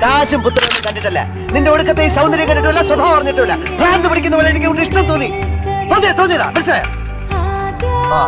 കാശും പുത്രനൊന്നും കണ്ടിട്ടല്ല, നിന്റെ ഒടുക്കത്തെ ഈ സൗന്ദര്യം കണ്ടിട്ടില്ല, സ്വഭാവം അറിഞ്ഞിട്ടില്ല. ഭ്രാന്ത് പിടിക്കുന്ന പോലെ എനിക്ക് ഇഷ്ടം തോന്നിയതാ. മനസ്സിലായോ? ആ